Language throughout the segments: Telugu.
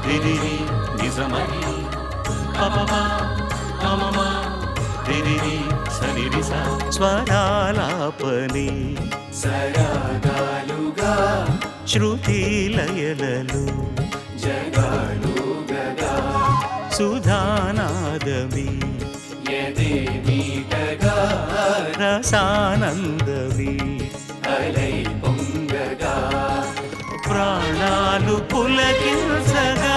రిరిరి నిజమని పపమా మమమా రిరిరి సరిరిస స్వరాలాపని సరాగాలుగా శృతి లయలలు జగాలు గగా సుధానాదమి యదే మీటగా రసానందమి అలై పొంగగా ప్రాణాలు పులకించగా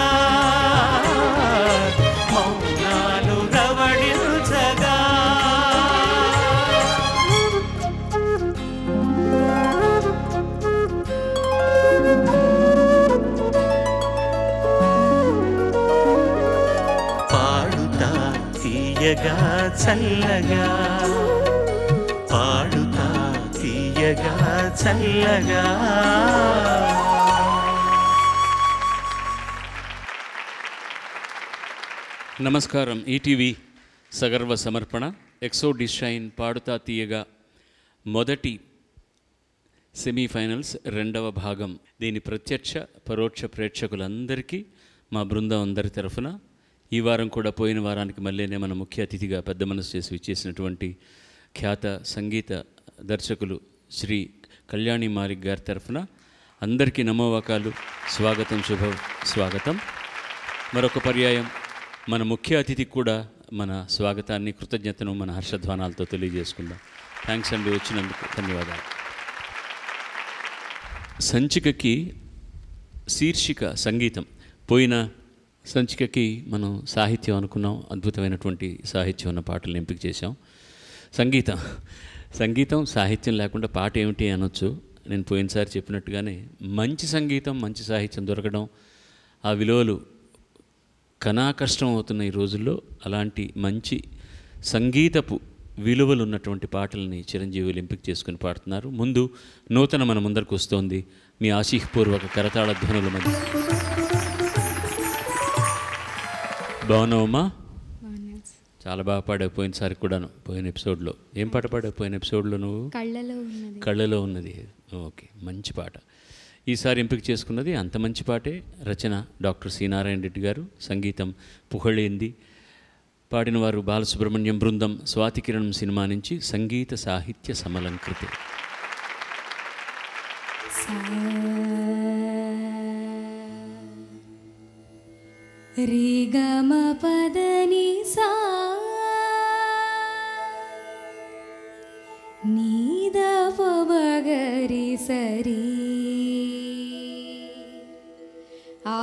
మౌనాలు రవళించగా పాడుతా తీయగా చల్లగా పాడుతా తీయగా చల్లగా. నమస్కారం. ఈటీవీ సగర్వ సమర్పణ ఎక్సో డిషైన్ పాడుతా తీయగా మొదటి సెమీఫైనల్స్ రెండవ భాగం. దీని ప్రత్యక్ష పరోక్ష ప్రేక్షకులందరికీ మా బృందం అందరి తరఫున ఈ వారం కూడా పోయిన వారానికి మళ్ళీనే మన ముఖ్య అతిథిగా పెద్ద మనసు చేసి ఇచ్చేసినటువంటి ఖ్యాత సంగీత దర్శకులు శ్రీ కళ్యాణి మాలిక్ గారి తరఫున అందరికీ నమోవాకాలు, స్వాగతం, శుభ స్వాగతం. మరొక పర్యాయం మన ముఖ్య అతిథికి కూడా మన స్వాగతాన్ని, కృతజ్ఞతను మన హర్షధ్వానాలతో తెలియజేసుకుందాం. థ్యాంక్స్ అండి, వచ్చినందుకు ధన్యవాదాలు. సంచికకి శీర్షిక సంగీతం. పోయిన సంచికకి మనం సాహిత్యం అనుకున్నాం. అద్భుతమైనటువంటి సాహిత్యం ఉన్న పాటలను ఎంపిక చేశాం. సంగీతం సాహిత్యం లేకుండా పాట ఏమిటి అనొచ్చు. నేను పోయినసారి చెప్పినట్టుగానే మంచి సంగీతం, మంచి సాహిత్యం దొరకడం, ఆ విలువలు కష్టం అవుతున్న ఈ రోజుల్లో అలాంటి మంచి సంగీతపు విలువలు ఉన్నటువంటి పాటలని చిరంజీవులు ఎంపిక చేసుకుని పాడుతున్నారు. ముందు నూతన మన ముందరకు వస్తోంది మీ ఆశీహ్పూర్వక కరతాళ ధ్వనుల మధ్య. బాగున్నావమ్మా? చాలా బాగా పాడావు పోయినసారి కూడాను. పోయిన ఎపిసోడ్లో ఏం పాట పాడావు? పోయిన ఎపిసోడ్లో నువ్వు కళ్ళలో ఉన్నది. ఓకే, మంచి పాట. ఈసారి ఎంపిక చేసుకున్నది అంత మంచి పాటే. రచన డాక్టర్ సి నారాయణ రెడ్డి గారు, సంగీతం పుహళేంది. పాడినవారు బాలసుబ్రహ్మణ్యం బృందం. స్వాతి కిరణం సినిమా నుంచి సంగీత సాహిత్య సమలంకృతి. రిగమ పదని సా నీద పగరి సరి ఆ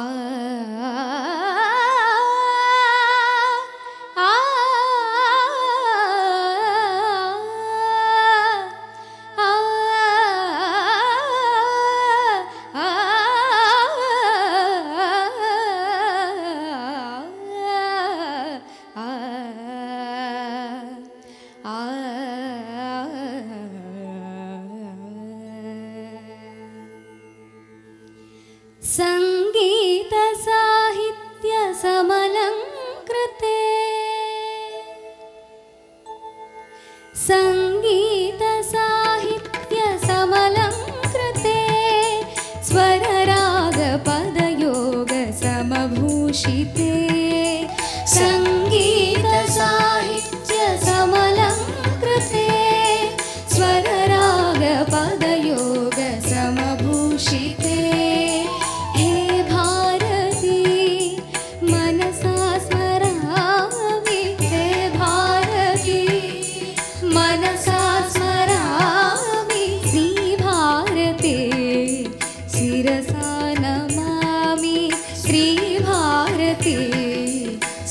సంగీత సాహిత్య సమలంకృతే సంగీత సాహిత్య సమలంకృతే స్వరరాగ పదయోగ సమభూషితే సంగీత సాహిత్య సమలంకృతే స్వరరాగ పదయోగ సమభూషితే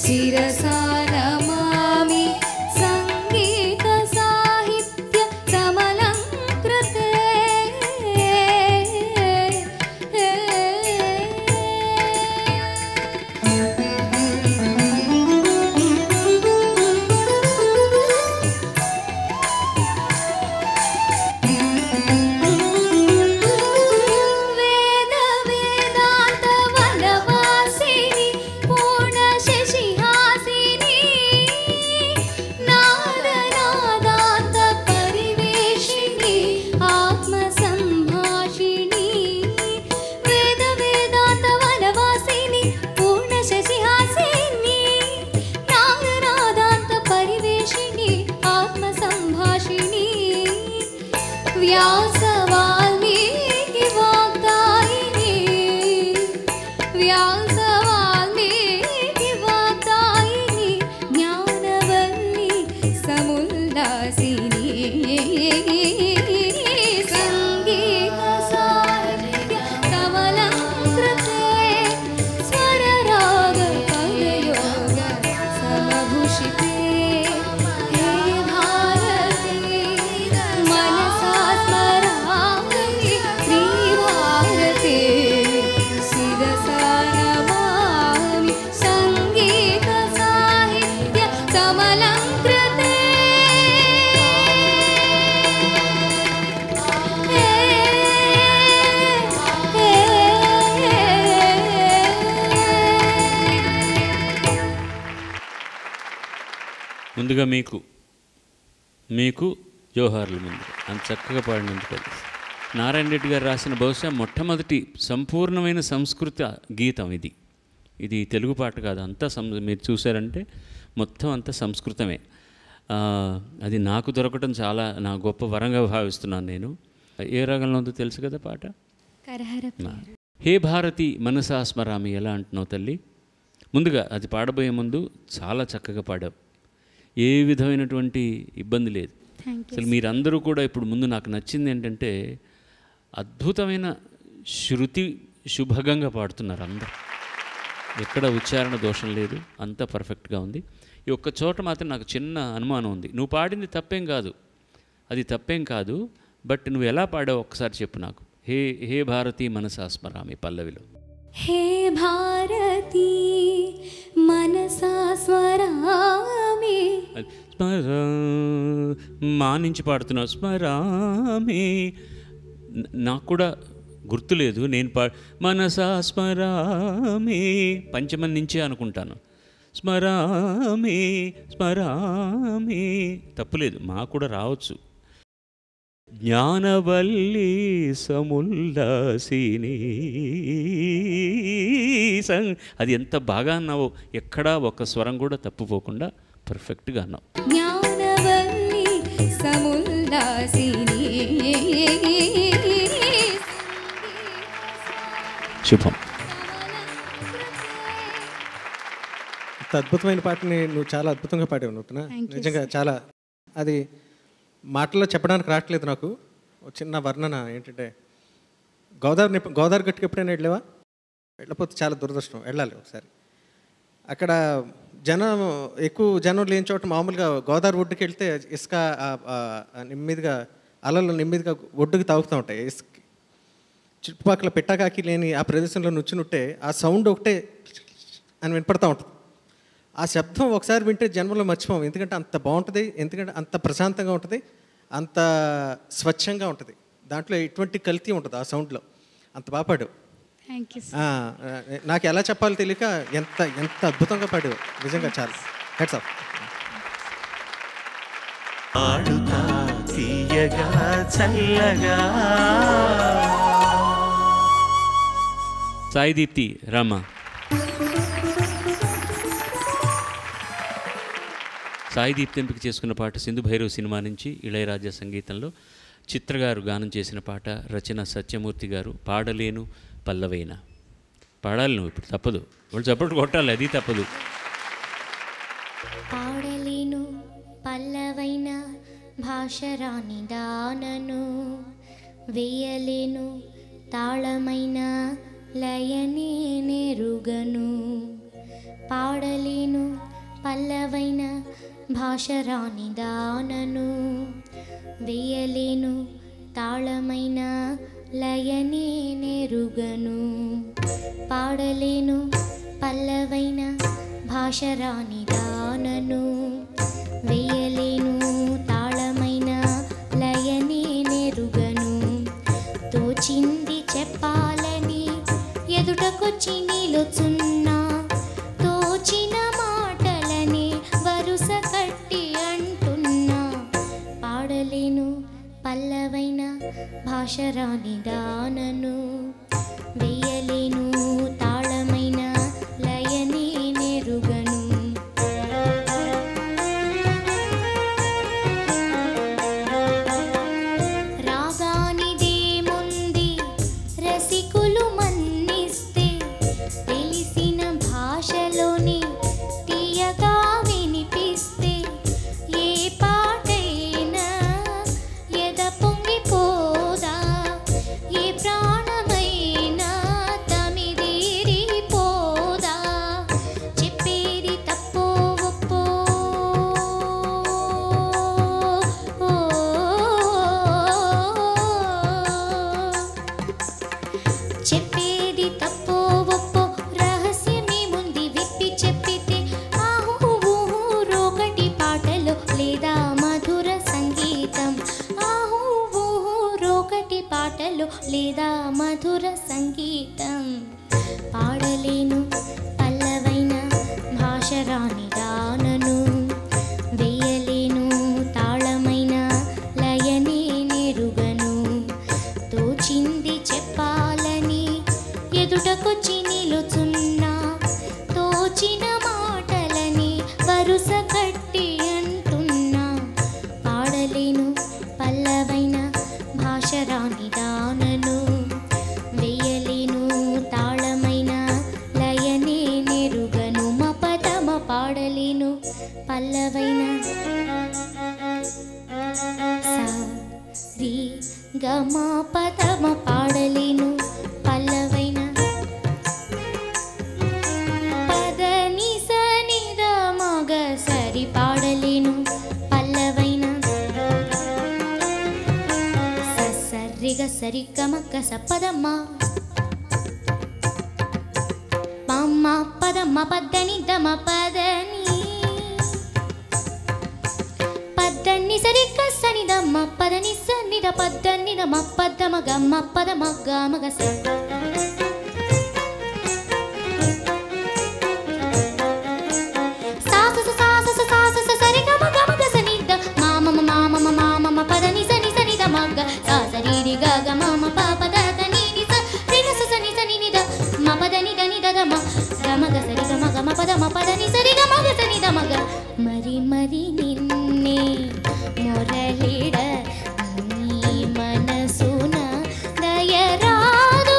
శిరసా నమామి సంగీత సాహిత్య సమలంకృతే. వేదాంత వనవాసిని పూర్ణ శశిహాసిని ముందుగా మీకు జోహార్లు ముందు అంత చక్కగా పాడినందుకు. నారాయణ రెడ్డి గారు రాసిన బహుశా మొట్టమొదటి సంపూర్ణమైన సంస్కృత గీతం ఇది తెలుగు పాట కాదు, అంతా మీరు చూసారంటే మొత్తం అంతా సంస్కృతమే. అది నాకు దొరకటం చాలా నా గొప్ప వరంగా భావిస్తున్నాను నేను. ఏ రాగంలో ఉందో తెలుసు కదా పాట? హే భారతి మనసా స్మరామి. ఎలా అంటున్నావు తల్లి? ముందుగా అది పాడబోయే ముందు చాలా చక్కగా పాడావు, ఏ విధమైనటువంటి ఇబ్బంది లేదు. అసలు మీరందరూ కూడా ఇప్పుడు ముందు నాకు నచ్చింది ఏంటంటే అద్భుతమైన శృతి శుభగంగా పాడుతున్నారు అందరూ, ఎక్కడ ఉచ్చారణ దోషం లేదు, అంతా పర్ఫెక్ట్గా ఉంది. ఈ ఒక్క చోట మాత్రం నాకు చిన్న అనుమానం ఉంది. నువ్వు పాడింది తప్పేం కాదు, అది తప్పేం కాదు, బట్ నువ్వు ఎలా పాడావు ఒక్కసారి చెప్పు నాకు. హే భారతి మనసా స్మరామి పల్లవిలో. హే భారతి మనసా స్మరామి. మా నుంచి పాడుతున్నావు స్మరామి, నాకు కూడా గుర్తులేదు. నేను మనసా స్మరామి పంచమం నుంచే అనుకుంటాను. స్మరామి తప్పులేదు, మాకు కూడా రావచ్చు. జ్ఞానవల్లి సముల్లాసిని అది ఎంత బాగా అన్నావో, ఎక్కడా ఒక స్వరం కూడా తప్పుపోకుండా పర్ఫెక్ట్గా అన్నావు. జ్ఞానవల్లి సముల్లాసిని. శుభం. ఇంత అద్భుతమైన పాటని నువ్వు చాలా అద్భుతంగా పాడావు నూతన. నిజంగా చాలా, అది మాటల్లో చెప్పడానికి రావట్లేదు నాకు. చిన్న వర్ణన ఏంటంటే, గోదావరి గట్టుకు ఎప్పుడైనా వెళ్ళావా? వెళ్ళకపోతే చాలా దురదృష్టం, వెళ్ళాలి ఒకసారి. అక్కడ ఎక్కువ జనం లేని చోట మామూలుగా గోదావరి ఒడ్డుకి వెళ్తే ఇసుక నెమ్మదిగా అలలు నెమ్మదిగా ఒడ్డుకి తాగుతూ ఉంటాయి. ఇసుక చుట్టుపక్కల పెట్టాకాకి లేని ఆ ప్రదేశంలో నుంచునుంటే ఆ సౌండ్ ఒకటే అని వినపడుతూ ఉంటుంది. ఆ శబ్దం ఒకసారి వింటే జన్మలో మర్చిపోం, ఎందుకంటే అంత బాగుంటుంది, ఎందుకంటే అంత ప్రశాంతంగా ఉంటుంది, అంత స్వచ్ఛంగా ఉంటుంది, దాంట్లో ఎటువంటి కల్తీ ఉంటుంది ఆ సౌండ్లో. అంత బాగా పాడావు. నాకు ఎలా చెప్పాలో తెలియక ఎంత ఎంత అద్భుతంగా పాడావు, నిజంగా చాలా హ్యాట్స్ ఆఫ్. ఆడుతా తీయగా చల్లగా. సాయి దీప్తి రామా. సాయి దీప్తి ఎంపిక చేసుకున్న పాట సింధు భైరవ్ సినిమా నుంచి ఇళయరాజా సంగీతంలో చిత్ర గారు గానం చేసిన పాట, రచన సత్యమూర్తి గారు. పాడలేను పల్లవైన. పాడాలి నువ్వు ఇప్పుడు, తప్పదు, వాళ్ళు చప్పట్లు కొట్టాలి, అది తప్పదు. పాడలేను పల్లవైన భాషరాని దానను, వేయలేను తాళమైన లయనే నెరుగను. పాడలేను పల్లవైన భాషరాని దానను, వేయలేను తాళమైన లయనే నెరుగను. పాడలేను పల్లవైన భాషరాని దానను, వేయలేను తాళమైన లయనే నెరుగను. తోచింది చెప్పాలని ఎదుటకొచ్చి నిలుచున్నా, తోచిన మాటలని వరుస కట్టి అంటున్నా. పాడలేను పల్లవైన భాషరాని దానను, వేయలేను తాళమైన లయనే నెరుగను. రాగానిదేముంది రసికులు మన్నిస్తే, తెలిసిన భాషలోని తీయగా వినిపిస్తే, ఏ పాటైనా ఎద పొంగిపోదా, ఏ ప్రాణమైనా తమిదిరిపోదా. చెప్పేది తప్పో ఒప్పో, చెప్పేది తప్పో ఒప్పో, రహస్యమేముంది విప్పి చెప్పితే. ఆహూ రోకటి పాటలో లేదా మధుర సంగీతం, ఆహూ రోకటి పాటలో లేదా మధుర సంగీతం. పాడలేను పల్లవైన భాషరాని దానను, వేయ పల్లవైన సా రి గ మ పదమ పాడలేను పల్లవైన పదని సని ద మగ సరి పాడలేను పల్లవైన సరి గ సరి గ మ గ స పదమ పమ్మ పదమ పదని దమ పదని పదని సరి గ సని దమ పదని సని ద పదని దమ పదమ గమ పదమ గమ గ స సరి గమ గమ గ సని ద మామ మామ మామ మామ పదని సని సని ద మగ సా సరి రి గ గ మామ ప పద దని ని స రి గ స సని సని ని ద మ పదని దని ద ద మ గ మ గ సరి గ మ గ మ పద మ పదని సరి గ మ గ సని ద మ గ మరి మరి నిన్నే మొరలిడ నీ మనసున దయరాదు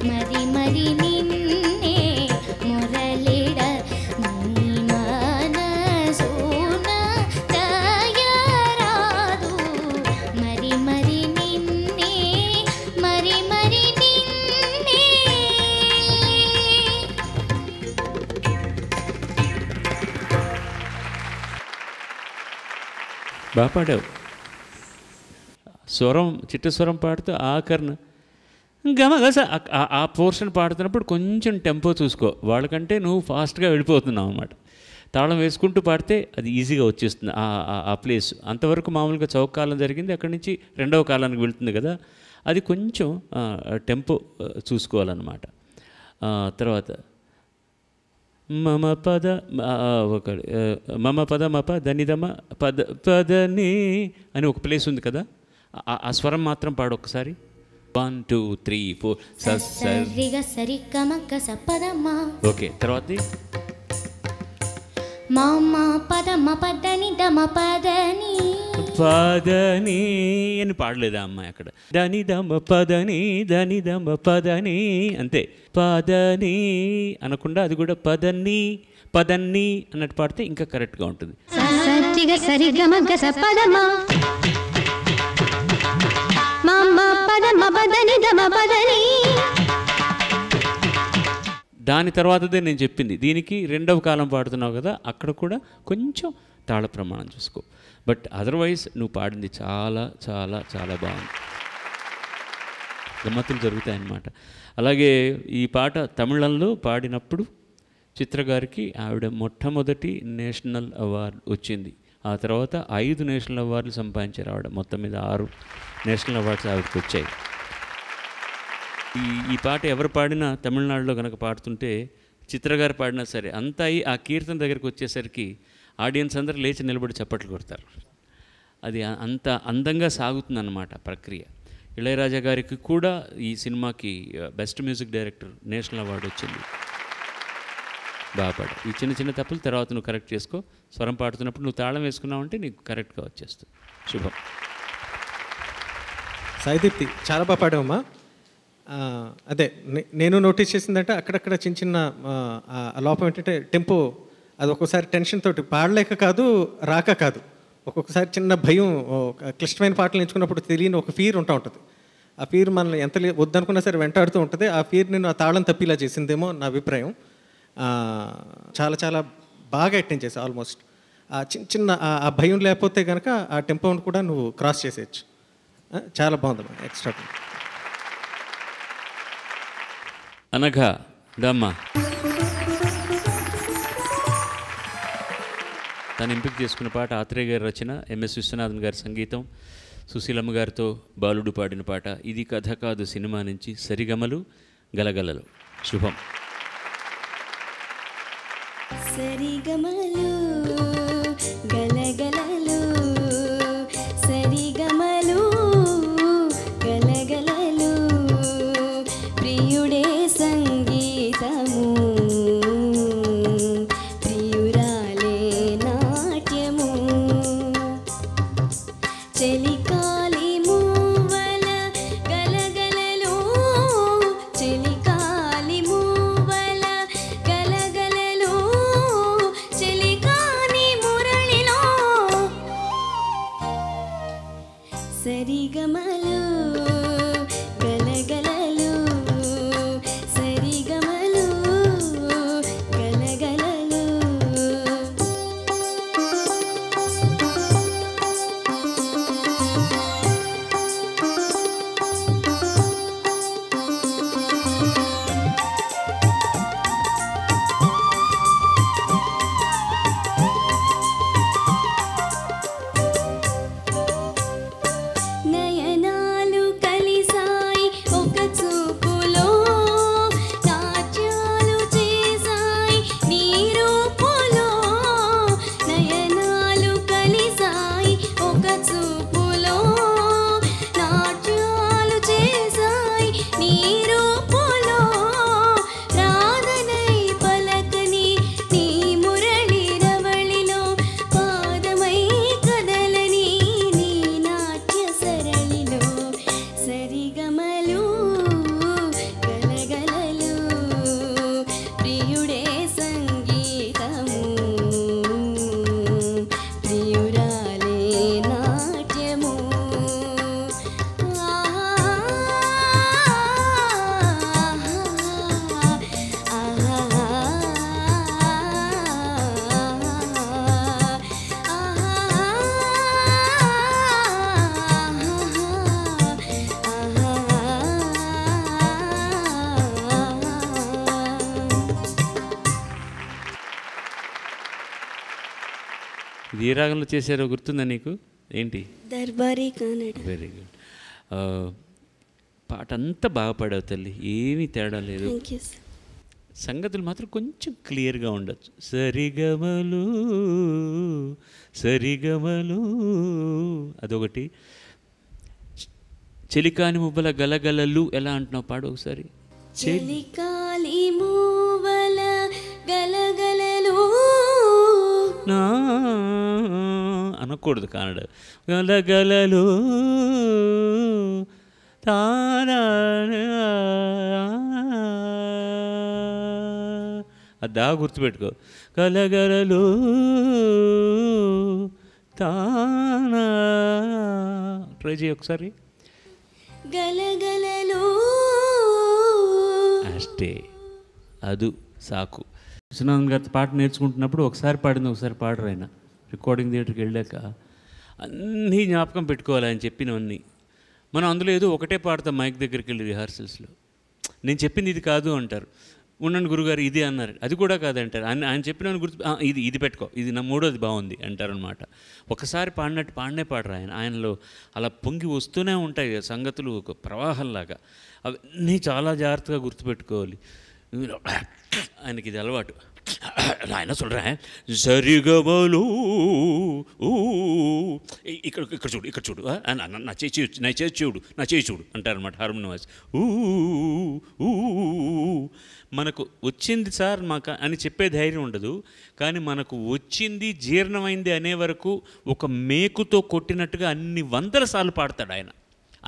మరి మరి నిన్నే మొరలిడ నీ మనసున దయరాదు మరి మరి నిన్నే మరి మరి నిన్నే బాగా పాడావు. స్వరం చిట్ట స్వరం పాడుతూ ఆకరణ గమగస ఆ పోర్షన్ పాడుతున్నప్పుడు కొంచెం టెంపో చూసుకో. వాళ్ళకంటే నువ్వు ఫాస్ట్గా వెళ్ళిపోతున్నావు అన్నమాట. తాళం వేసుకుంటూ పాడితే అది ఈజీగా వచ్చేస్తుంది ఆ ప్లేస్. అంతవరకు మామూలుగా చౌక కాలం జరిగింది, అక్కడి నుంచి రెండవ కాలానికి వెళుతుంది కదా, అది కొంచెం టెంపో చూసుకోవాలన్నమాట. తర్వాత మమ పద ఒక మమ పద మప ధనిదమ పద పదని అని ఒక ప్లేస్ ఉంది కదా, ఆ స్వరం మాత్రం పాడు ఒకసారి. 1 2 3 4 సరి గ సరి గ మ గ స పదమ ఓకే. తర్వాత మామ పదమ పదని దమ పదని పదని అని పాడలేదా అమ్మాయి అక్కడ? దని దమ పదని దని దమ పదని అంతే. పదని అనకుండా అది కూడా పదని పదని అన్నట్టు పాడితే ఇంకా కరెక్ట్గా ఉంటుంది. సరి గ సరి గ మ గ స పదమ మమ పదమ పదని దమ పదని. దాని తర్వాతదే నేను చెప్పింది. దీనికి రెండవ కాలం పాడుతున్నావు కదా, అక్కడ కూడా కొంచెం తాళ ప్రమాణం చూసుకో. బట్ అదర్వైజ్ నువ్వు పాడింది చాలా చాలా చాలా బాగుంది. గమ్మత్తులు జరుగుతాయన్నమాట. అలాగే ఈ పాట తమిళంలో పాడినప్పుడు చిత్ర గారికి ఆవిడ మొట్టమొదటి నేషనల్ అవార్డు వచ్చింది. ఆ తర్వాత 5 నేషనల్ అవార్డులు సంపాదించారు ఆవిడ. మొత్తం మీద 6 నేషనల్ అవార్డ్స్ ఆవిడకి వచ్చాయి. ఈ పాట ఎవరు పాడినా తమిళనాడులో కనుక పాడుతుంటే, చిత్రగారు పాడినా సరే, అంతా ఆ కీర్తన దగ్గరికి వచ్చేసరికి ఆడియన్స్ అందరూ లేచి నిలబడి చప్పట్లు కొడతారు. అది అంత అందంగా సాగుతుందన్నమాట ప్రక్రియ. ఇళయరాజా గారికి కూడా ఈ సినిమాకి best music director national award వచ్చింది. బాగా పాడు. ఈ చిన్న చిన్న తప్పులు తర్వాత నువ్వు కరెక్ట్ చేసుకో. స్వరం పాడుతున్నప్పుడు నువ్వు తాళం వేసుకున్నావంటే నీకు కరెక్ట్గా వచ్చేస్తుంది. శుభం. సాయిదీప్తి చాలా బాగా పాడావమ్మా. అదే నేను నోటీస్ చేసిందంటే అక్కడక్కడ చిన్న చిన్న లోపం ఏంటంటే టెంపో అది ఒక్కొక్కసారి టెన్షన్ తోటి పాడలేక కాదు, రాక కాదు, ఒక్కొక్కసారి చిన్న భయం. క్లిష్టమైన పాటలు ఎంచుకున్నప్పుడు తెలియని ఒక ఫీర్ ఉంటుంది. ఆ ఫీర్ మనల్ని ఎంత వద్దనుకున్నా సరే వెంటాడుతూ ఉంటుంది. ఆ ఫీర్ నేను ఆ తాళం తప్పిలా చేసిందేమో నా అభిప్రాయం. చాలా చాలా బాగా అటెండ్ చేసావు. ఆల్మోస్ట్ ఆ చిన్న చిన్న ఆ భయం లేకపోతే కనుక ఆ టెంపోని కూడా నువ్వు క్రాస్ చేసేయచ్చు. చాలా బాగుందమ్మా. ఎక్స్ట్రా అనఘ దమ్మ తను ఎంపిక చేసుకున్న పాట ఆత్రేయ గారి రచన, ఎంఎస్ విశ్వనాథన్ గారి సంగీతం, సుశీలమ్మ గారితో బాలుడు పాడిన పాట. ఇది కథ కాదు సినిమా నుంచి సరిగమలు గలగలలు. శుభం. సరిగమలు గలగలలు సరిగమలు గలగలలు ప్రియుడే సంగీతము ప్రియురాలే నాట్యము చెలికాలి మూవల గలగలలు చెలికాలి మూవల గలగలలు చెలి ఇది ఏ రాగంలో చేశారో గుర్తుందా నీకు? ఏంటి? దర్బారీ కన్నడ. Very good. పాట అంతా బాగా పాడావు తల్లి, ఏమీ తేడా లేదు. Thank you sir. సంగతులు మాత్రం కొంచెం క్లియర్గా ఉండొచ్చు. సరిగమలు సరిగమలు అదొకటి. చెలికాని మువ్వల గలగలలు ఎలా అంటున్నావు? పాడు ఒకసారి. చెలికాలి మూవల గలగలలు నా అనకూడదు కన్నడ. గలగలలు అది దాగా గుర్తుపెట్టుకో. గలగలలు తానా. ట్రై చేయి ఒకసారి. గలగలలు అష్టే అదు సాకు. విశ్వనాథన్ గారి పాట నేర్చుకుంటున్నప్పుడు ఒకసారి పాడింది ఒకసారి పాడరు ఆయన. రికార్డింగ్ థియేటర్కి వెళ్ళాక అన్నీ జ్ఞాపకం పెట్టుకోవాలి ఆయన చెప్పినవన్నీ. మనం అందులో ఏదో ఒకటే పాడతాం మైక్ దగ్గరికి వెళ్ళి రిహార్సల్స్లో. నేను చెప్పింది ఇది కాదు అంటారు. ఉండండి గురుగారు ఇది అన్నారు, అది కూడా కాదంటారు. ఆయన చెప్పిన గుర్తు ఇది పెట్టుకో, ఇది నా మూడోది బాగుంది అంటారనమాట. ఒకసారి పాడినట్టు పాడరు ఆయనలో అలా పొంగి వస్తూనే ఉంటాయి సంగతులు ఒక ప్రవాహంలాగా. అవన్నీ చాలా జాగ్రత్తగా గుర్తుపెట్టుకోవాలి. ఆయనకి ఇది అలవాటు. ఆయన சொல்கிறேன் సరిగమలు ఇక్కడ చూడు ఇక్కడ చూడు నా చేయి చూడు అంటారనమాట హార్మోనియం వాయిస్. మనకు వచ్చింది సార్ మాకు అని చెప్పే ధైర్యం ఉండదు, కానీ మనకు వచ్చింది జీర్ణమైంది అనే వరకు ఒక మేకుతో కొట్టినట్టుగా అన్ని వందల సార్లు పాడతాడు ఆయన.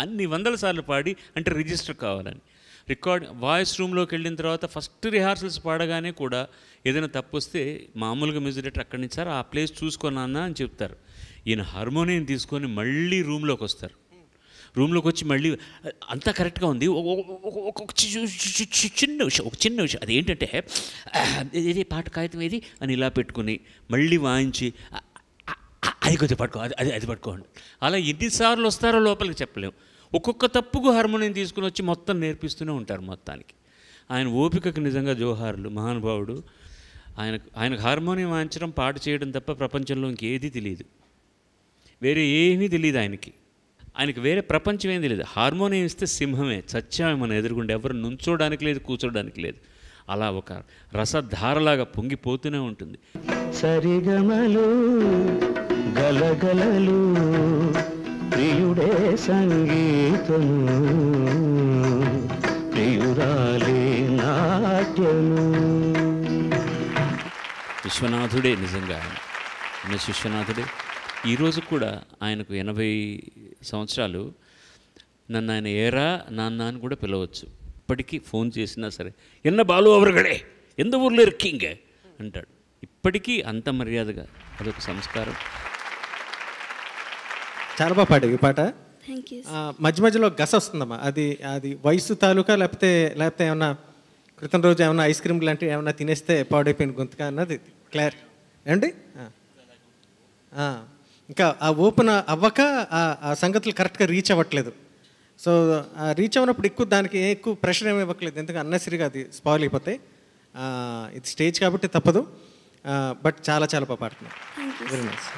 అన్ని వందల సార్లు పాడి, అంటే రిజిస్టర్ కావాలని. రికార్డ్ వాయిస్ రూమ్లోకి వెళ్ళిన తర్వాత ఫస్ట్ రిహార్సల్స్ పాడగానే కూడా ఏదైనా తప్పు వస్తే మామూలుగా మ్యూజిక్ డైరెక్టర్ అక్కడి నుంచి సార్ ఆ ప్లేస్ చూసుకున్నా అని చెప్తారు. ఈయన హార్మోనియం తీసుకొని మళ్ళీ రూమ్లోకి వస్తారు. రూమ్లోకి వచ్చి మళ్ళీ అంతా కరెక్ట్గా ఉంది, ఒక చిన్న విషయం అదేంటంటే ఏది పాట కాగితం ఏది అని ఇలా పెట్టుకుని మళ్ళీ వాయించి అది కొద్దిగా పట్టుకో, అది పట్టుకోండి. అలా ఎన్నిసార్లు వస్తారో లోపలికి చెప్పలేము. ఒక్కొక్క తప్పుకు హార్మోనియం తీసుకుని వచ్చి మొత్తం నేర్పిస్తూనే ఉంటారు మొత్తానికి. ఆయన ఓపికకు నిజంగా జోహార్లు, మహానుభావుడు. ఆయనకు హార్మోనియం వాయించడం, పాట చేయడం తప్ప ప్రపంచంలో ఇంకేదీ తెలియదు, వేరే ఏమీ తెలియదు ఆయనకి వేరే ప్రపంచం ఏం తెలియదు. హార్మోనియం ఇస్తే సింహమే, చచ్చామే మన ఎదురుగుండే, ఎవరు నుంచోడానికి లేదు, కూర్చోడానికి లేదు. అలా ఒక రసధారలాగా పొంగిపోతూనే ఉంటుంది. సరిగమలు గలగలలు ప్రియుడే సంగీతము ప్రియురాలే నాట్యము. విశ్వనాథుడే నిజంగా ఆయన విశ్వనాథుడే. ఈరోజు కూడా ఆయనకు 80 సంవత్సరాలు. నన్ను ఆయన ఏరా నాన్న అని కూడా పిలవచ్చు. ఇప్పటికీ ఫోన్ చేసినా సరే ఎన్న బాలు అవరుగడే ఎంత ఊర్లో ఇరుక్కింగ అంటాడు. ఇప్పటికీ అంత మర్యాదగా, అదొక సంస్కారం. చాలా బాగా పాడావు ఈ పాట. Thank you. మధ్య మధ్యలో గస వస్తుందమ్మా. అది వయసు తాలూకా లేకపోతే ఏమన్నా క్రితం రోజు ఏమన్నా ఐస్ క్రీమ్ లాంటివి ఏమన్నా తినేస్తే పాడైపోయిన గొంతుగా అన్నది క్లియర్ ఏమండి? ఇంకా ఆ ఓపెన్ అవ్వక ఆ సంగతులు కరెక్ట్గా రీచ్ అవ్వట్లేదు. సో రీచ్ అవ్వనప్పుడు దానికి ఎక్కువ ప్రెషర్ ఏమి ఇవ్వట్లేదు, ఎందుకంటే అన్నెసరిగా అది స్పాయిల్ అయిపోతాయి. ఇది స్టేజ్ కాబట్టి తప్పదు. బట్ చాలా చాలా బాగా పాడుతున్నాను. Very nice.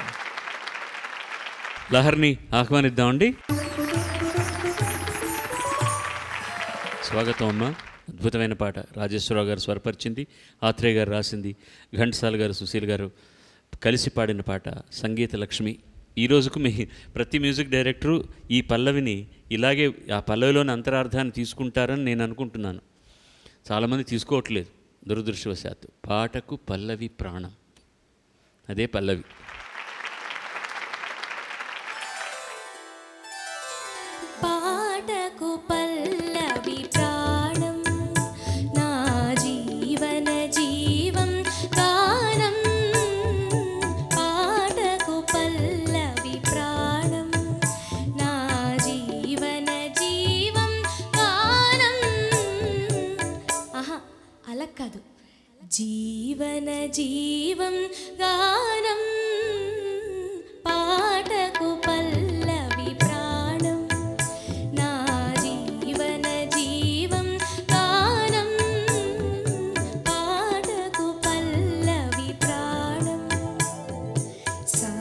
లహర్ని ఆహ్వానిద్దామండి. స్వాగతం అమ్మ. అద్భుతమైన పాట రాజేశ్వరరావు గారు స్వరపరిచింది, ఆత్రేయ గారు రాసింది, ఘంటసాల గారు, సుశీల్ గారు కలిసి పాడిన పాట సంగీత లక్ష్మి. ఈ రోజుకు ప్రతి మ్యూజిక్ డైరెక్టరు ఈ పల్లవిని ఇలాగే ఆ పల్లవిలోని అంతరార్థాన్ని తీసుకుంటారని నేను అనుకుంటున్నాను. చాలామంది తీసుకోవట్లేదు దురదృష్టవశాత్తు. పాటకు పల్లవి ప్రాణం, అదే పల్లవి. పాటకు పల్లవి ప్రాణం, నా జీవన జీవం గానం. పాటకు పల్లవి ప్రాణం, నా జీవన జీవం గానం. ఆహా, అలా కాదు, జీవన జీవం గానం. పాటకు పల్లవి ప్రాణం, నా జీవన జీవం గానం. పాటకు పల్లవి ప్రాణం. సా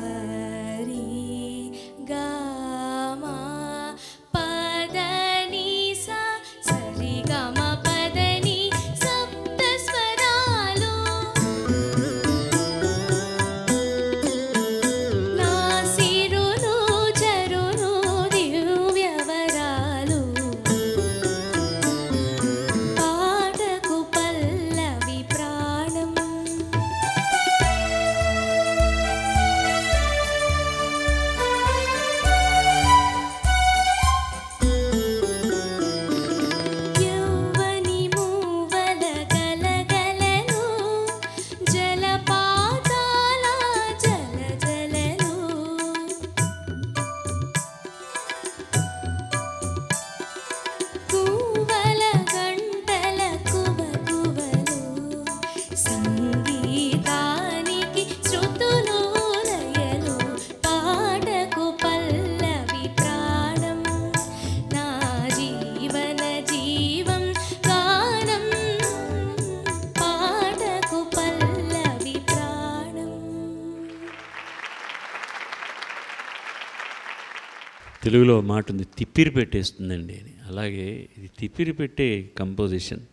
తెలుగులో మాట ఉంది, తిప్పిరి పెట్టేస్తుందండి అని. అలాగే ఇది తిప్పిరి పెట్టే కంపోజిషన్.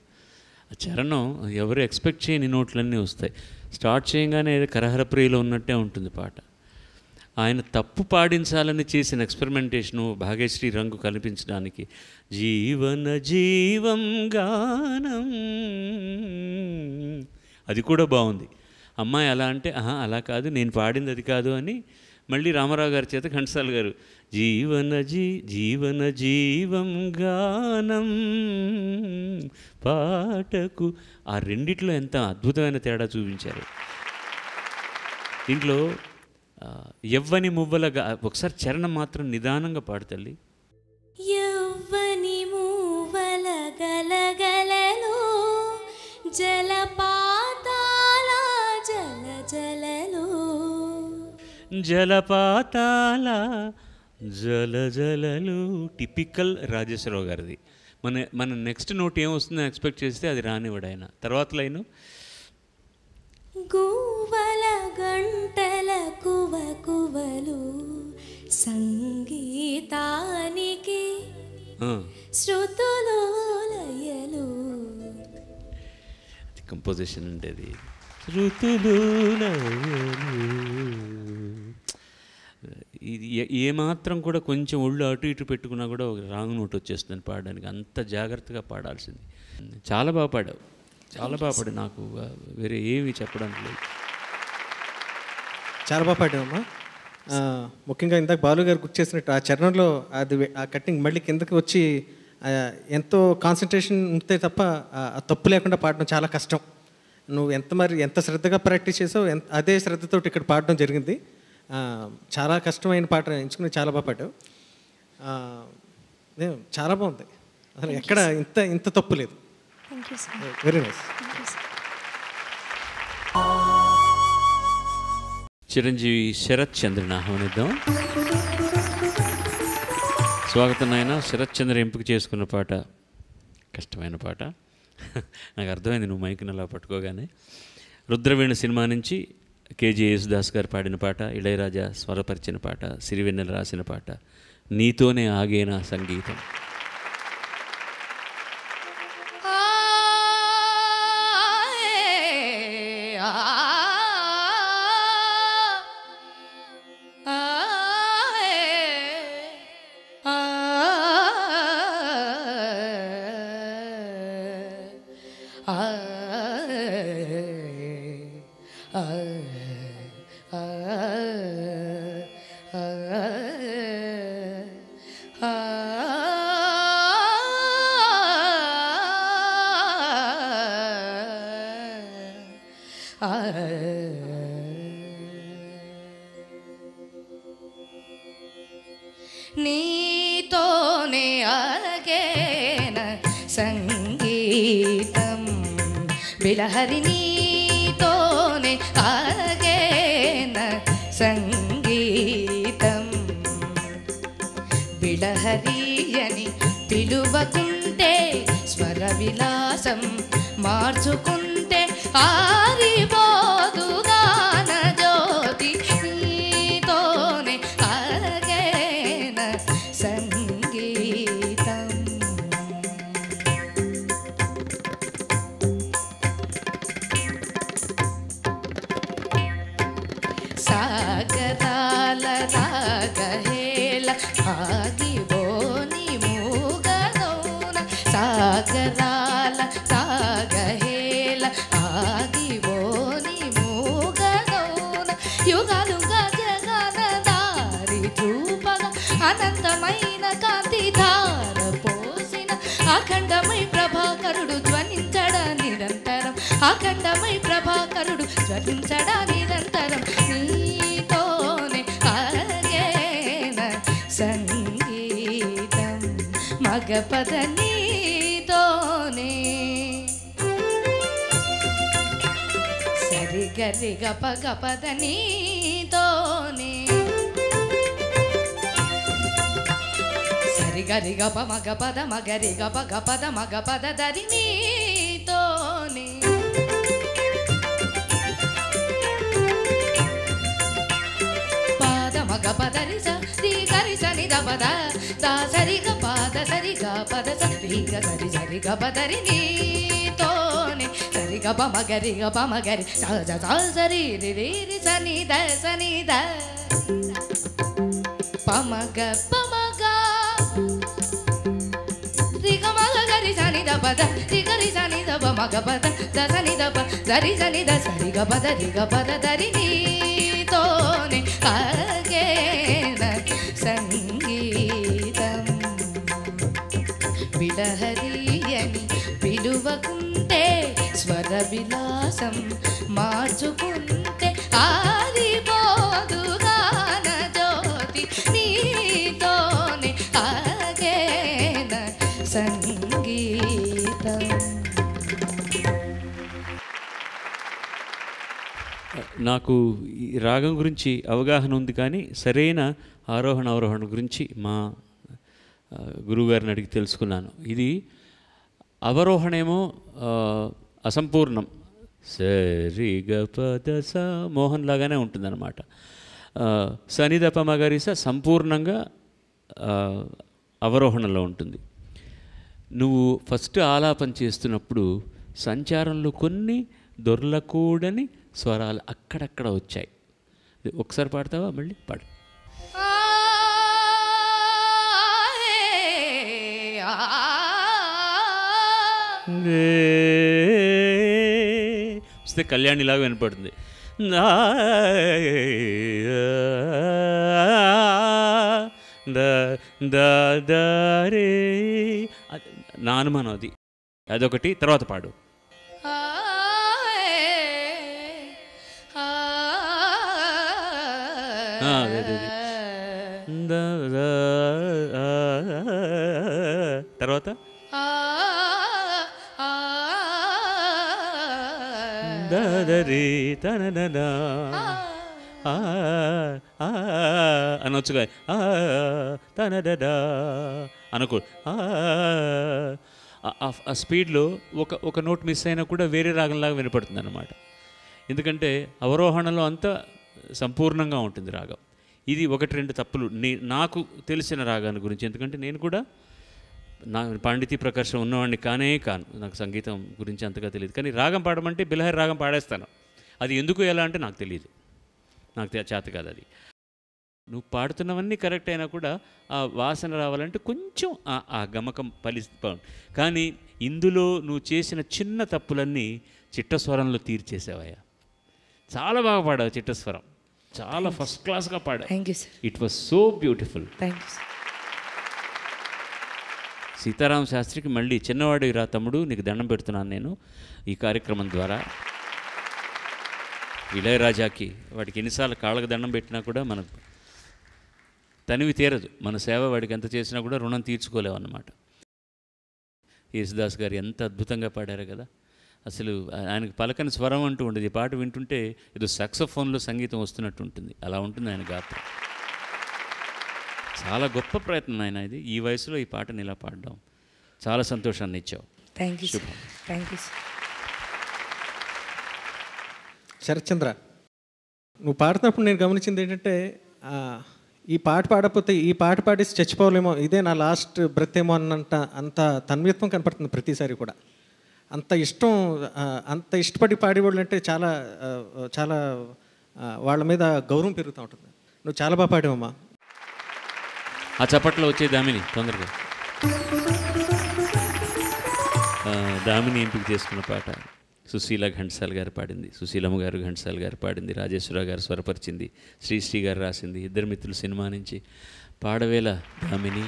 ఆ చరణం ఎవరు ఎక్స్పెక్ట్ చేయని నోట్లన్నీ వస్తాయి. స్టార్ట్ చేయగానే కరహరప్రియలో ఉన్నట్టే ఉంటుంది పాట. ఆయన తప్పు పాడించాలని చేసిన ఎక్స్పెరిమెంటేషను, భాగ్యశ్రీ రంగు కల్పించడానికి, జీవన జీవం గానం, అది కూడా బాగుంది. అమ్మాయి అలా అంటే అలా కాదు, నేను పాడింది అది కాదు అని మళ్ళీ రామారావు గారి చేత ఘంటసాల గారు జీవన జీవం గానం పాటకు, ఆ రెండిట్లో ఎంత అద్భుతమైన తేడా చూపించారు. దీంట్లో యవ్వని మువ్వలగా ఒకసారి చరణం మాత్రం నిదానంగా పాడు తల్లి. యవ్వని మువ్వల గలగలలో జలపాతాల జల జలలో జలపాతాల జల జలలు, టిపికల్ రాజేశ్వరరావు గారిది. మన నెక్స్ట్ నోట్ ఏమొస్తుందో ఎక్స్పెక్ట్ చేస్తే అది రానివాడు ఆయన. తర్వాత లైను గువ్వల గంటల కువ కువలు సంగీతానికి శృతులు లయలు. అది కంపోజిషన్ ఉండేది. శృతులు లయలు. ఇది ఏమాత్రం కూడా కొంచెం ఒళ్ళు అటు ఇటు పెట్టుకున్నా కూడా ఒక రాంగ్ నోట్ వచ్చేస్తుంది పాడడానికి. అంత జాగ్రత్తగా పాడాల్సింది. చాలా బాగా పాడావు, చాలా బాగా పాడావు. నాకు వేరే ఏమి చెప్పడానికి లేదు. చాలా బాగా పాడావమ్మా. ముఖ్యంగా ఇందాక బాలు గారు గుర్తు చేసినట్టు ఆ చరణంలో అది ఆ కట్టింగ్ మళ్ళీ కిందకి వచ్చి ఎంతో కాన్సన్ట్రేషన్ ఉంటే తప్ప ఆ తప్పు లేకుండా పాడడం చాలా కష్టం. నువ్వు ఎంత శ్రద్ధగా ప్రాక్టీస్ చేసావు, అదే శ్రద్ధతో ఇక్కడ పాడడం జరిగింది. చాలా కష్టమైన పాట ఎంచుకుని చాలా బాగా పాడావు. చాలా బాగుంది, అసలు ఎక్కడ ఇంత తప్పు లేదు. Very nice. చిరంజీవి శరత్ చంద్రని ఆహ్వానిద్దాం. స్వాగతం నాయన. శరత్ చంద్ర ఎంపిక చేసుకున్న పాట కష్టమైన పాట. నాకు అర్థమైంది నువ్వు మైకుని అలా పట్టుకోగానే. రుద్రవీణ సినిమా నుంచి కేజీ యేసుదాస్ గారు పాడిన పాట, ఇళయరాజా స్వరపరిచిన పాట, సిరివెన్నెల రాసిన పాట, నీతోనే ఆగేనా సంగీతం. నీతోనే ఆగేన సంగీతం బిలహరి, నీతోనే ఆగేన సంగీతం బిలహరి అని పిలువకుంటే స్వర విలాసం మార్చుకుంటే ఆరిపోదు గాన జ్యోతి. నీతోనే ఆగేన సంగీతం. సాగరాల రాగహేళ ఆగిబోని మూగనౌన, సాగరాల రాగహేళ ఆగిబోని మూగనౌన, యుగాలుగా జగన దారి చూపగా అనంతమైన కాంతి ధార పోసిన అఖండమై ప్రభాకరుడు ధ్వనించడా నిరంతరం, అఖండమై ప్రభాకరుడు ధ్వనించడా నిరంతరం. నీతోనే ఆగేన సంగీతం మగపద నీతోనే. సరిగరి గప గపద నీతోనే. సరిగరి గప మగ పద మగరి గప గపద మగ పద దరి నీతోనే. పాద మగ పదరి స ది గరి స ని ద పద దా సరి గ పద సరి గ పద సరి గ సరి సరి గ పదరి నీతోనే సరి గ ప మగరి గ ప మగరి సా సా సరి రి రి రి సని ద ప మగ రి గ మగ గరి సని ద పద రి గ రి సని ద ప మగ పద ద సని ద ప దరి సని ద సరి గ పద రి గ పద దరి నీతోనే ఆగేన సంగీతం విలహరియని పిలువకుంటే స్వర విలాసం మార్చుకుంటే ఆదిపోదు గాన జ్యోతి నీతోనే ఆగేన సంగీతం. నాకు ఈ రాగం గురించి అవగాహన ఉంది, కానీ సరైన ఆరోహణ అవరోహణ గురించి మా గురువుగారిని అడిగి తెలుసుకున్నాను. ఇది అవరోహణేమో అసంపూర్ణం, సరి గ పద స మోహన్ లాగానే ఉంటుందన్నమాట. సనిదప మగరిస సంపూర్ణంగా అవరోహణలో ఉంటుంది. నువ్వు ఫస్ట్ ఆలాపన చేస్తున్నప్పుడు సంచారంలో కొన్ని దొర్లకూడని స్వరాలు అక్కడక్కడ వచ్చాయి. ఒకసారి పాడతావా? మళ్ళీ పాడు. వస్తే కళ్యాణిలాగా వినపడుతుంది. నా అనుమానం అది. అదొకటి. తర్వాత పాడు. తర్వాత అనొచ్చుగా అనుకో. ఆ స్పీడ్లో ఒక నోట్ మిస్ అయినా కూడా వేరే రాగంలాగా వినపడుతుంది అన్నమాట. ఎందుకంటే అవరోహణలో అంతా సంపూర్ణంగా ఉంటుంది రాగం. ఇది ఒకటి రెండు తప్పులు నాకు తెలిసిన రాగాన్ని గురించి. ఎందుకంటే నేను కూడా నా పాండితీ ప్రకర్షణ ఉన్నవాడిని కాను. నాకు సంగీతం గురించి అంతగా తెలియదు. కానీ రాగం పాడమంటే బిలహరి రాగం పాడేస్తాను. అది ఎందుకు ఎలా అంటే నాకు తెలియదు, నాకు చేత కాదు అది. నువ్వు పాడుతున్నవన్నీ కరెక్ట్ అయినా కూడా ఆ వాసన రావాలంటే కొంచెం ఆ గమకం కానీ ఇందులో నువ్వు చేసిన చిన్న తప్పులన్నీ చిట్టస్వరంలో తీర్చేసావయ్యా. చాలా బాగా పాడావు చిట్టస్వరం, చాలా ఫస్ట్ క్లాస్గా పాడావు. Thank you sir. It was so beautiful. Thank you sir. Seetharama శాస్త్రికి మళ్ళీ చిన్నవాడు రా తమ్ముడు, నీకు దండం పెడుతున్నాను నేను ఈ కార్యక్రమం ద్వారా. ఇళయరాజాకి వాడికి ఎన్నిసార్లు కాళ్ళకు దండం పెట్టినా కూడా మనకు తనివి తీరదు. మన సేవ వాడికి ఎంత చేసినా కూడా రుణం తీర్చుకోలేమన్నమాట. యేసుదాస్ గారు ఎంత అద్భుతంగా పాడారు కదా. అసలు ఆయనకు పలకని స్వరం అంటూ ఉండేది. ఈ పాట వింటుంటే ఏదో సాక్సోఫోన్లో సంగీతం వస్తున్నట్టు ఉంటుంది, అలా ఉంటుంది ఆయన గాత్రం. చాలా గొప్ప ప్రయత్నం ఆయన ఇది. ఈ వయసులో ఈ పాటని ఇలా పాడడం చాలా సంతోషాన్ని ఇచ్చావు. Thank you. Thank you. Sarathchandra, నువ్వు పాడుతున్నప్పుడు నేను గమనించింది ఏంటంటే, ఈ పాట పాడకపోతే ఈ పాట పాడేసి చచ్చిపోలేమో, ఇదే నా లాస్ట్ బ్రెత్ ఏమో అన్నంత అంత తన్మయత్వం కనపడుతుంది ప్రతిసారి కూడా. అంత ఇష్టం, అంత ఇష్టపడి పాడేవాళ్ళు అంటే చాలా చాలా వాళ్ళ మీద గౌరవం పెరుగుతూ ఉంటుంది. నువ్వు చాలా బాగా పాడావమ్మా. ఆ చప్పట్లో వచ్చే దామిని తొందరగా. దామిని ఎంపిక చేసుకున్న పాట సుశీల ఘంటసాల గారు పాడింది, సుశీలమ్మ గారు ఘంటసాల గారు పాడింది, రాజేశ్వర గారు స్వరపరిచింది, శ్రీశ్రీ గారు రాసింది. ఇద్దరు మిత్రులు సినిమా నుంచి. పాడవేల దామిని.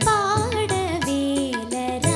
పాడవేల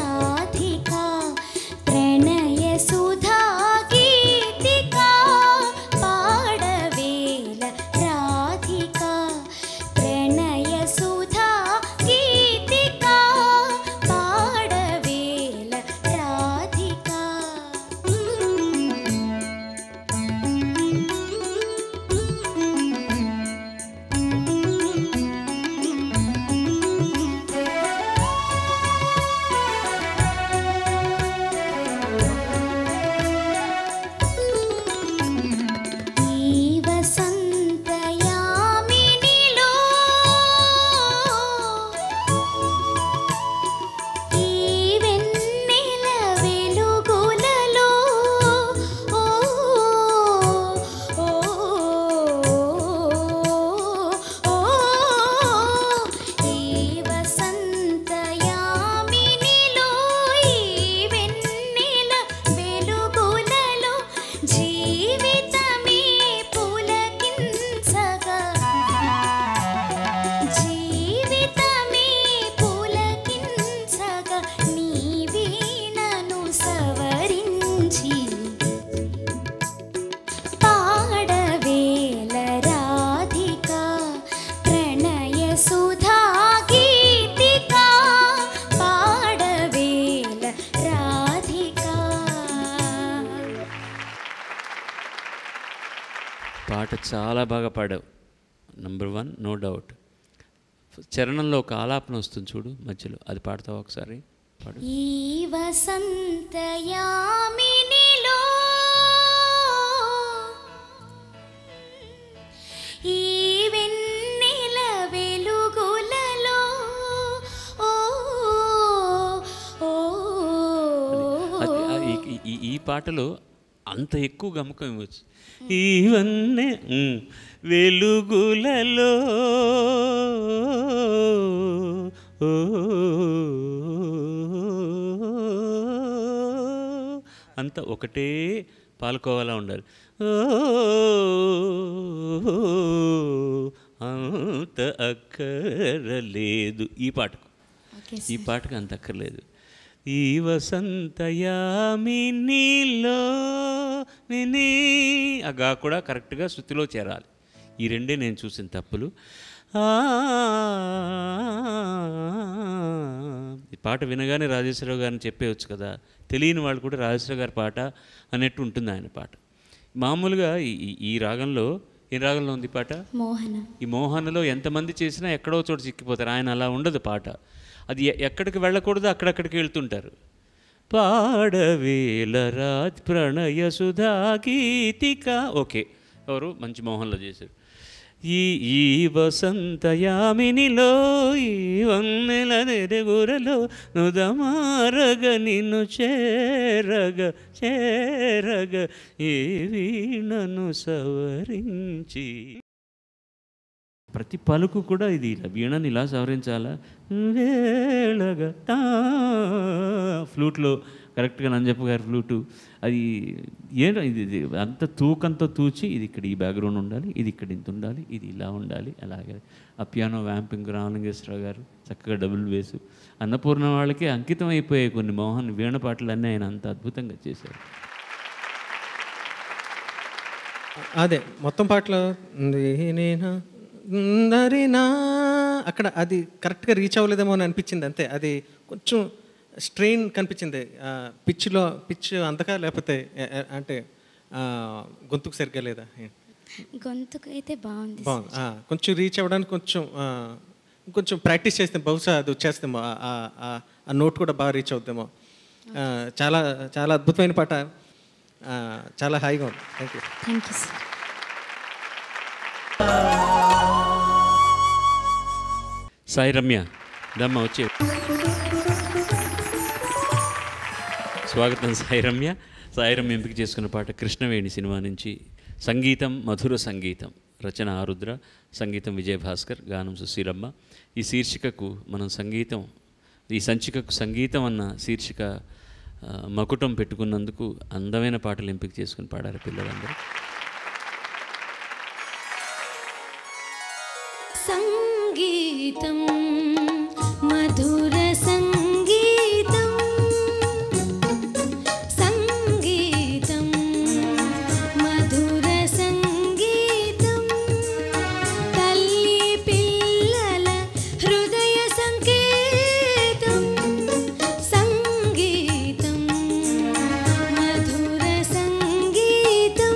పాట చాలా బాగా పాడావు. Number 1 no doubt. చరణంలో ఒక ఆలాపన వస్తుంది చూడు మధ్యలో, అది పాడతావు ఒకసారి? పాడు. ఈ వసంతయామినిలో ఈ వెన్నెల వెలుగులలో ఓ ఓ ఈ పాటలో అంత ఎక్కువ గమకం ఇవ్వచ్చు. ఇవన్నీ వెలుగులలో అంత ఒకటే పాల్కోవాలా ఉండాలి. అంత అక్కరలేదు ఈ పాటకు. ఈ పాటకు అంత అక్కర్లేదు. ఈ వసంతయామినిలో నిని ఆ గా కూడా కరెక్ట్గా శృతిలో చేరాలి. ఈ రెండే నేను చూసిన తప్పులు. ఈ పాట వినగానే రాజేశ్వరరావు గారిని చెప్పేయచ్చు కదా, తెలియని వాళ్ళు కూడా రాజేశ్వరరావు గారి పాట అన్నట్టు ఉంటుంది ఆయన పాట. మామూలుగా ఈ రాగంలో, ఏ రాగంలో ఉంది పాట? మోహన. ఈ మోహనలో ఎంతమంది చేసినా ఎక్కడో చోట చిక్కిపోతారు. ఆయన అలా ఉండదు పాట. అది ఎక్కడికి వెళ్ళకూడదు అక్కడక్కడికి వెళ్తుంటారు. పాడవేల రాజ్ ప్రణయ సుధా గీతిక. ఓకే, ఎవరు మంచి మోహన్లో చేశారు. ఈ వసంతయామినిలో ఈ వన్నెల నెరుగురలో నుదమారగ నిన్ను చేరగ చేరగ ఏ వీణను సవరించి. ప్రతి పలుకు కూడా ఇది వీణని ఇలా సవరించాలా, వేళగా ఫ్లూట్లో కరెక్ట్గా నంజప్ప గారి ఫ్లూటు. అది ఏంటో ఇది అంత తూకంతో తూచి, ఇది ఇక్కడ ఈ బ్యాక్గ్రౌండ్ ఉండాలి, ఇది ఇక్కడ ఇంత ఉండాలి, ఇది ఇలా ఉండాలి. అలాగే ఆ పియానో వ్యాంపింగ్ రామలింగేశ్వరరావు గారు చక్కగా డబుల్ బేసు. అన్నపూర్ణ వాళ్ళకి అంకితం అయిపోయాయి కొన్ని మోహన్ వీణ పాటలన్నీ ఆయన అంత అద్భుతంగా చేశారు. అదే మొత్తం పాటలో నేనా అక్కడ అది కరెక్ట్గా రీచ్ అవ్వలేదేమో అని అనిపించింది అంతే. అది కొంచెం స్ట్రెయిన్ కనిపించింది పిచ్ అంతగా, లేకపోతే అంటే గొంతుకు సరిగ్గా లేదా? గొంతుకు అయితే బాగుంది. కొంచెం రీచ్ అవ్వడానికి కొంచెం ప్రాక్టీస్ చేస్తే బహుశా అది వచ్చేస్తేమో, ఆ నోట్ కూడా బాగా రీచ్ అవుద్దేమో. చాలా చాలా అద్భుతమైన పాట, చాలా హాయిగా ఉంది. Thank you. Thank you sir. Sai Ramya దమ్మ వచ్చే స్వాగతం. సాయి రమ్య ఎంపిక చేసుకున్న పాట కృష్ణవేణి సినిమా నుంచి. సంగీతం మధుర సంగీతం, రచన ఆరుద్ర, సంగీతం విజయభాస్కర్, గానం సుశీలమ్మ. ఈ శీర్షికకు మనం సంగీతం, ఈ సంచికకు సంగీతం అన్న శీర్షిక మకుటం పెట్టుకున్నందుకు అందమైన పాటలు ఎంపిక చేసుకుని పాడారు పిల్లలందరూ. సంగీతం మధుర సంగీతం, సంగీతం మధుర సంగీతం, తల్లి పిల్లల హృదయ సంకేతం. సంగీతం మధుర సంగీతం.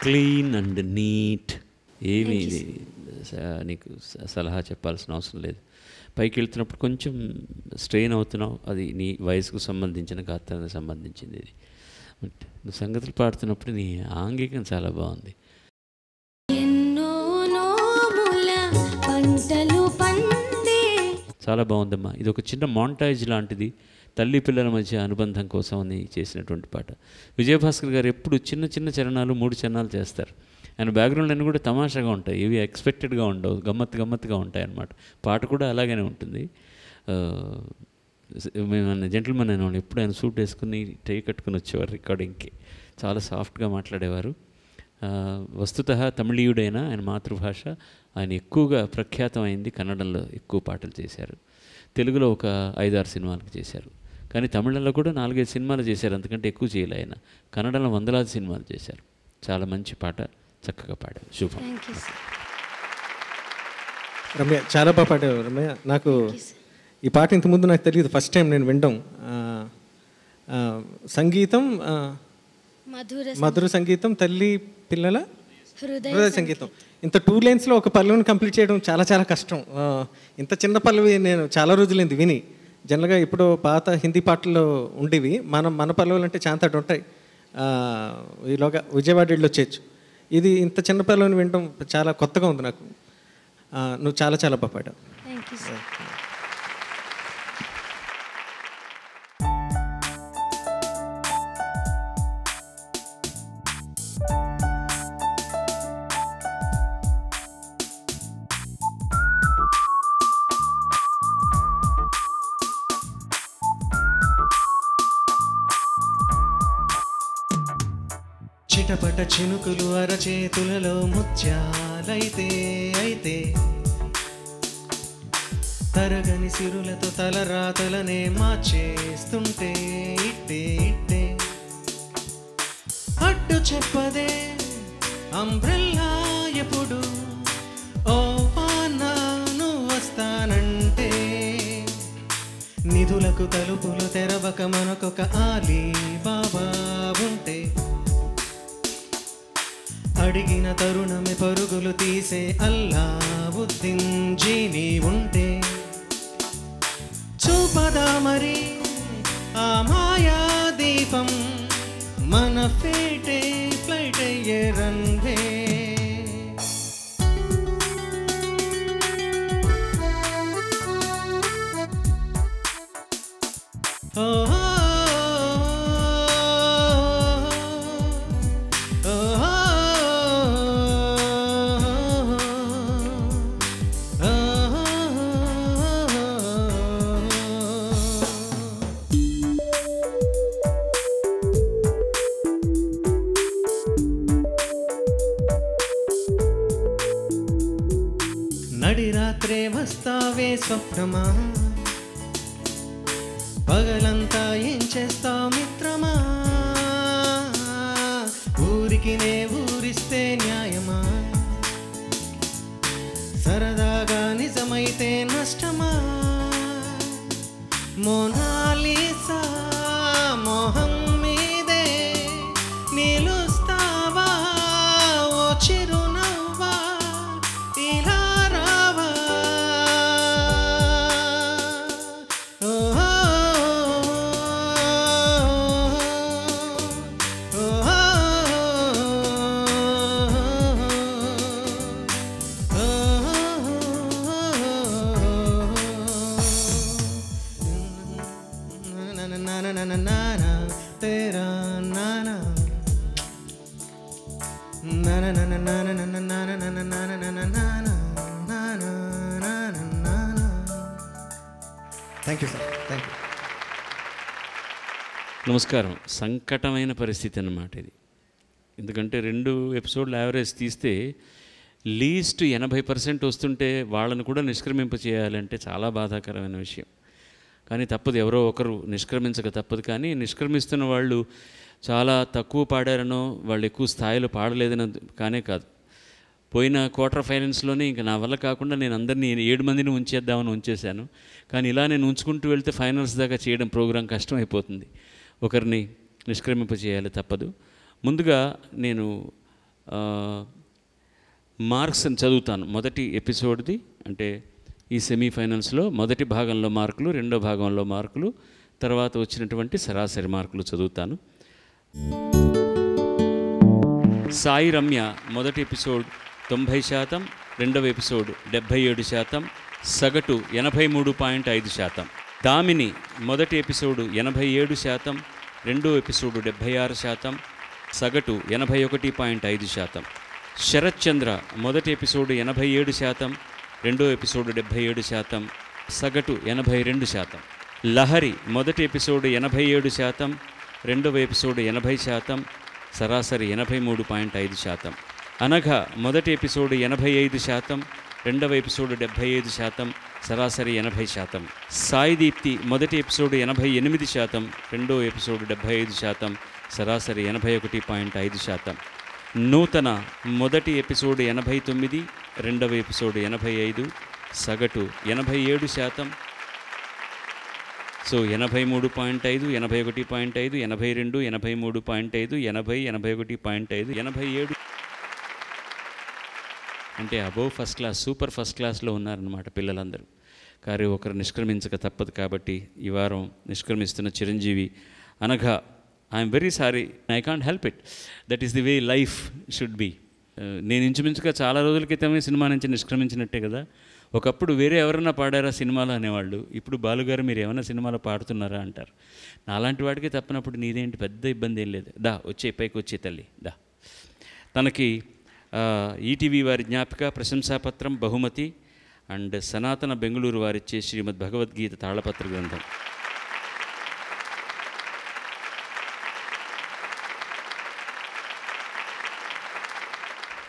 Clean and neat. ఏమీ నీకు సలహా చెప్పాల్సిన అవసరం లేదు. పైకి వెళ్తున్నప్పుడు కొంచెం స్ట్రెయిన్ అవుతున్నావు, అది నీ వయసుకు సంబంధించిన గాత్రానికి సంబంధించింది. ఇది నువ్వు సంగతులు పాడుతున్నప్పుడు నీ ఆంగికం చాలా బాగుంది. చాలా బాగుందమ్మా. ఇది ఒక చిన్న మాంటాజ్ లాంటిది, తల్లి పిల్లల మధ్య అనుబంధం కోసం అని చేసినటువంటి పాట. విజయభాస్కర్ గారు ఎప్పుడు చిన్న చిన్న చరణాలు 3 చరణాలు చేస్తారు. ఆయన బ్యాక్గ్రౌండ్ అన్నీ కూడా తమాషాగా ఉంటాయి, ఇవి ఎక్స్పెక్టెడ్గా ఉండవు, గమ్మత్తుగా ఉంటాయి అన్నమాట. పాట కూడా అలాగనే ఉంటుంది. మేము జెంటిల్మెన్ అనేవాళ్ళు, ఎప్పుడు ఆయన సూట్ వేసుకుని టై కట్టుకుని వచ్చేవారు రికార్డింగ్కి. చాలా సాఫ్ట్గా మాట్లాడేవారు. వస్తుతః తమిళీయుడైన ఆయన మాతృభాష, ఆయన ఎక్కువగా ప్రఖ్యాతమైంది కన్నడంలో ఎక్కువ పాటలు చేశారు. తెలుగులో ఒక 5-6 సినిమాలకు చేశారు, కానీ తమిళంలో కూడా 4-5 సినిమాలు చేశారు, అంతకంటే ఎక్కువ చేయలే ఆయన. కన్నడంలో వందలాది సినిమాలు చేశారు. చాలా మంచి పాట, చక్కగా పాడారు. శుభం. రమ్య చాలా బాగా పాడావు రమ్య. నాకు ఈ పాట ఇంతకుముందు నాకు తెలియదు, ఫస్ట్ టైం నేను వినడం. సంగీతం మధుర సంగీతం, తల్లి పిల్లల హృదయ సంగీతం. ఇంత 2 లైన్స్లో ఒక పల్లవిని కంప్లీట్ చేయడం చాలా చాలా కష్టం. ఇంత చిన్న పల్లవి నేను చాలా రోజులైంది విని. జనరల్గా ఇప్పుడు పాత హిందీ పాటల్లో ఉండేవి, మన పల్లవులు అంటే చాంతాడు ఉంటాయి, ఈలోగా విజయవాడ వెళ్ళి వచ్చేయచ్చు. ఇది ఇంత చిన్న పల్లవిని వినడం చాలా కొత్తగా ఉంది నాకు. నువ్వు చాలా చాలా బాగా పాడావు. చిటపట చినుకులు అరచేతులలో ముత్యాలైతే అయితే, తరగని సిరులతో తలరాతలనే మార్చేస్తుంటే ఇట్టే ఇట్టే, అడ్డు చెప్పదే అంబ్రెల్లా ఎప్పుడు, ఓ వానా నువ్వు వస్తానంటే, నిధులకు తలుపులు తెరవక మనకొక ఆలీ బాబా ఉంటే, అడిగిన తరుణమే పరుగులు తీసే అల్లావుద్దీన్ జీని ఉంటే, చూపదా మరి ఆ మాయా దీపం, మన ఫేటే ఫ్లైట్ అయ్యే రన్వే. నడి రాత్రే వస్తావే స్వప్నమా, పగలంతా ఏం చేస్తావు మిత్రమా, ఊరికి నే ఊరిస్తే న్యాయమా, సరదాగా నిజమైతే నష్టమా, మోనాలిసా మోహం మీదే నిలుస్తావా, ఓ చిరునవ్వా ఇలా రావా, तेरा नाना नाना नाना नाना नाना नाना नाना नाना नाना नाना. Thank you sir, thank you. నమస్కారం. సంకటమైన పరిస్థితి అన్నమాట ఇది. ఎందుకంటే 2 ఎపిసోడ్లు యావరేజ్ తీస్తే లీస్ట్ 80% వస్తుంటే వాళ్ళని కూడా నిష్క్రమింప చేయాలంటే చాలా బాధాకరమైన విషయం. కానీ తప్పదు, ఎవరో ఒకరు నిష్క్రమించక తప్పదు. కానీ నిష్క్రమిస్తున్న వాళ్ళు చాలా తక్కువ పాడారనో, వాళ్ళు ఎక్కువ స్థాయిలో పాడలేదనో కానే కాదు. పోయిన క్వార్టర్ ఫైనల్స్లోనే ఇంకా నా వల్ల కాకుండా నేను అందరినీ 7 మందిని ఉంచేద్దామని ఉంచేశాను. కానీ ఇలా నేను ఉంచుకుంటూ వెళ్తే ఫైనల్స్ దాకా చేయడం ప్రోగ్రాం కష్టం అయిపోతుంది. ఒకరిని నిష్క్రమింప చేయాలి, తప్పదు. ముందుగా నేను మార్క్స్ని చదువుతాను. మొదటి ఎపిసోడ్ది అంటే ఈ సెమీఫైనల్స్లో మొదటి భాగంలో మార్కులు, రెండో భాగంలో మార్కులు, తర్వాత వచ్చినటువంటి సరాసరి మార్కులు చదువుతాను. సాయి రమ్య మొదటి ఎపిసోడ్ 90%, రెండవ ఎపిసోడ్ 77%, సగటు 83.5%. దామిని మొదటి ఎపిసోడు 87%, రెండో ఎపిసోడు 76%, సగటు 81.5%. శరత్ చంద్ర మొదటి ఎపిసోడు 87%, రెండో ఎపిసోడు 77%, సగటు 82%. లహరి మొదటి ఎపిసోడు 87%, రెండవ ఎపిసోడు 80%, సరాసరి 83.5%. అనఘ మొదటి ఎపిసోడు 85%, రెండవ ఎపిసోడు 75%, సరాసరి 80%. సాయి దీప్తి మొదటి ఎపిసోడు 88%, రెండో ఎపిసోడు 75%, సరాసరి 81.5%. నూతన మొదటి ఎపిసోడు 89, రెండవ ఎపిసోడు 85, సగటు 87%. సో 83.5, 81.5, 82, 83.5, 80, 81.5, 87 అంటే above first class, super first క్లాస్లో ఉన్నారన్నమాట పిల్లలందరూ. కానీ ఒకరు నిష్క్రమించక తప్పదు కాబట్టి ఈ వారం నిష్క్రమిస్తున్న చిరంజీవి అనగా I'm very sorry, I can't help it, that is the way life should be. నేను ఇంచుమించుగా చాలా రోజుల క్రితమే సినిమా నుంచి నిష్క్రమించినట్టే కదా. ఒకప్పుడు వేరే ఎవరన్నా పాడారా సినిమాలో అనేవాళ్ళు, ఇప్పుడు బాలుగారు మీరు ఏమైనా సినిమాలో పాడుతున్నారా అంటారు. నాలాంటి వాడికి తప్పనప్పుడు నీదేంటి, పెద్ద ఇబ్బంది ఏం లేదు, దా వచ్చే పైకి వచ్చే తల్లి దా. తనకి ఈటీవీ వారి జ్ఞాపిక ప్రశంసాపత్రం, బహుమతి అండ్ సనాతన బెంగళూరు వారిచ్చే శ్రీమద్ భగవద్గీత తాళపత్ర గ్రంథం.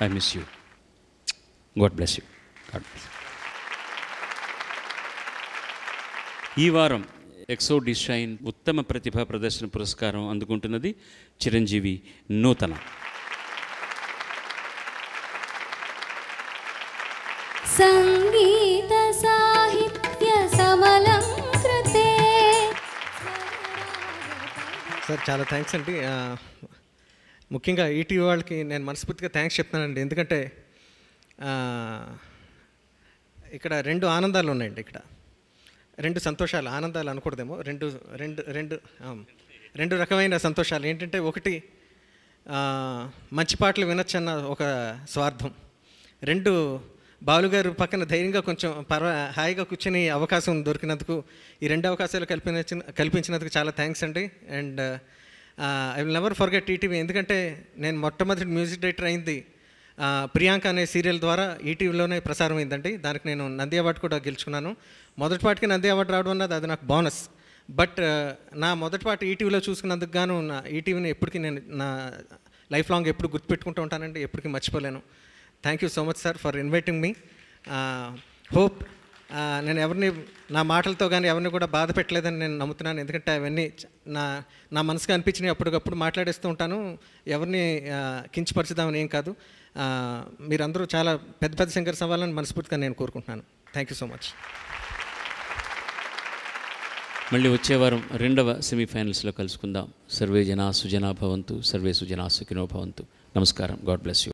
I miss you. God bless you. God bless you. ఈ వారం ఎక్సో డిషైన్ ఉత్తమ ప్రతిభా ప్రదర్శన పురస్కారం అందుకుంటున్నది చిరంజీవి నూతన. సంగీత సాహిత్య సమలంకృతే. సార్ చాలా థ్యాంక్స్ అండి. ముఖ్యంగా ఈటీవీ వాళ్ళకి నేను మనస్ఫూర్తిగా థ్యాంక్స్ చెప్తానండి. ఎందుకంటే ఇక్కడ రెండు ఆనందాలు ఉన్నాయండి. ఇక్కడ రెండు సంతోషాలు, ఆనందాలు అనకూడదేమో, రెండు రకమైన సంతోషాలు. ఏంటంటే ఒకటి మంచి పాటలు వినొచ్చన్న ఒక స్వార్థం, రెండు బాలుగారు పక్కన ధైర్యంగా కొంచెం హాయిగా కూర్చొని అవకాశం దొరికినందుకు, ఈ రెండు అవకాశాలు కల్పించినందుకు చాలా థ్యాంక్స్ అండి. And I will never forget ETV. ఎందుకంటే నేను మొట్టమొదటి మ్యూజిక్ డైరెక్టర్ అయింది ప్రియాంక అనే సీరియల్ ద్వారా ఈటీవీలోనే ప్రసారం అయిందండి. దానికి నేను నంది అవార్డు కూడా గెలుచుకున్నాను. మొదటి పాటికి నంది అవార్డు రావడం అన్నది అది నాకు బోనస్. బట్ నా మొదటి పాట ఈటీవీలో చూసుకున్నందుకు గాను నా ఈటీవీని ఎప్పటికీ నేను నా లైఫ్ లాంగ్ ఎప్పుడు గుర్తుపెట్టుకుంటూ ఉంటానండి, ఎప్పటికీ మర్చిపోలేను. Thank you so much sir for inviting me. Hope నేను ఎవరిని నా మాటలతో కానీ ఎవరిని కూడా బాధ పెట్టలేదని నేను నమ్ముతున్నాను. ఎందుకంటే అవన్నీ నా మనసుకు అనిపించినవి అప్పటికప్పుడు మాట్లాడేస్తూ ఉంటాను. ఎవరిని కించపరచుదామని ఏం కాదు. మీరందరూ చాలా పెద్ద పెద్ద సింగర్స్ అవ్వాలని మనస్ఫూర్తిగా నేను కోరుకుంటున్నాను. Thank you so much. మళ్ళీ వచ్చే వారం రెండవ సెమీఫైనల్స్లో కలుసుకుందాం. సర్వే జనా సుజనా భవంతు, సర్వే సుజనా సుఖినో భవంతు. నమస్కారం. God bless you.